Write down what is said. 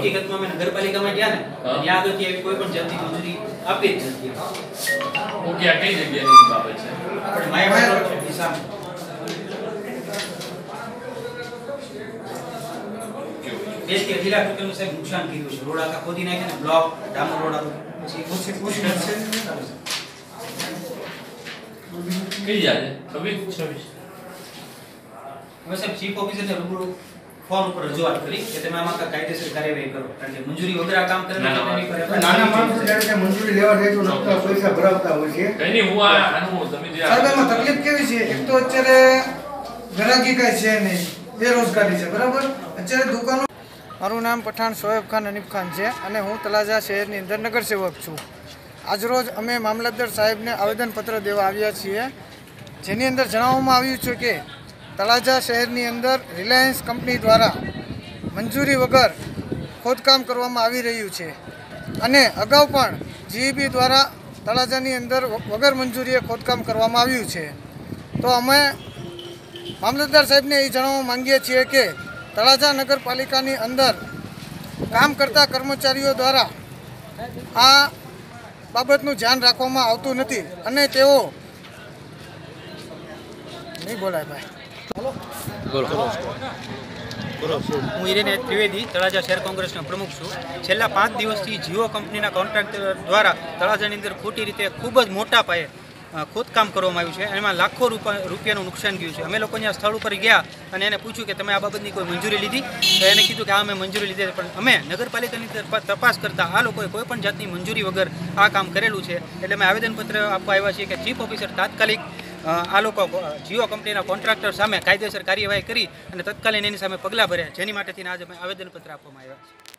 હકીકતમાં અમે નગરપાલિકામાં ગયા ને ત્યાં આગળથી એવી કોઈ પણ જાતની મંજૂરી આપી જ નથી. ઓકે, આ કઈ જગ્યાની બાબત છે? આપણે માયા દિશામાં ₹2 લાખ રૂપિયાનું સાહેબ નુકસાન કર્યું છે. રોડ આખા ખોદી નાખ્યા ને બ્લોક ડામર રોડ આખો કઈ જાય 26 હવે સાહેબ ચીફ ઓફિસરને રૂબરૂ ફોન ઉપર રજૂઆત કરી કે તમે આમાં કાયદેસર કાર્યવાહી કરો, કારણ કે મંજૂરી વગર આ કામ કરે નાના માણસો જ્યારે મંજૂરી લેવા જાય તો નકરા પૈસા ભરાવતા હોય છે. કઈ નહીં, હું આનું તમે જે સાહેબ એમાં તકલીફ કેવી છે? એક તો અત્યારે ગ્રાહકી કઈ છે નહીં, બેરોજગારી છે, બરાબર. અત્યારે દુકાનો. મારું નામ પઠાણ શોએબ ખાન હનીફ ખાન છે અને હું તળાજા શહેરની અંદર નગરસેવક છું. આજરોજ અમે મામલતદાર સાહેબને આવેદનપત્ર દેવા આવ્યા છીએ, જેની અંદર જણાવવામાં આવ્યું છે કે તળાજા શહેરની અંદર રિલાયન્સ કંપની દ્વારા મંજૂરી વગર ખોદકામ કરવામાં આવી રહ્યું છે અને અગાઉ પણ જીઈબી દ્વારા તળાજાની અંદર વગર મંજૂરીએ ખોદકામ કરવામાં આવ્યું છે. તો અમે મામલતદાર સાહેબને એ જણાવવા માંગીએ છીએ કે તળાજા નગરપાલિકાની અંદર કામ કરતા કર્મચારીઓ દ્વારા આ બાબતનું ધ્યાન રાખવામાં આવતું નથી અને તેઓ નહીં બોલાય ભાઈ. હું હિરેન ત્રિવેદી તળાજા શહેર કોંગ્રેસનો પ્રમુખ છું. છેલ્લા 5 દિવસથી જીઓ કંપનીના કોન્ટ્રાક્ટર દ્વારા તળાજાની અંદર ખોટી રીતે ખૂબ જ મોટા પાયે ખોદકામ કરવામાં આવ્યું છે. એમાં લાખો રૂપિયાનું નુકસાન ગયું છે. અમે લોકો ત્યાં સ્થળ ઉપર ગયા અને એને પૂછ્યું કે તમે આ બાબતની કોઈ મંજૂરી લીધી? તો એને કીધું કે હા અમે મંજૂરી લીધી, પણ અમે નગરપાલિકાની તપાસ કરતાં આ લોકોએ કોઈ પણ જાતની મંજૂરી વગર આ કામ કરેલું છે. એટલે અમે આવેદનપત્ર આપવા આવ્યા છીએ કે ચીફ ઓફિસર તાત્કાલિક આ લોકો જીઓ કંપનીના કોન્ટ્રાક્ટર સામે કાયદેસર કાર્યવાહી કરી અને તત્કાલીન એની સામે પગલાં ભર્યા, જેની માટેથી આજે અમે આવેદનપત્ર આપવામાં આવ્યા છે.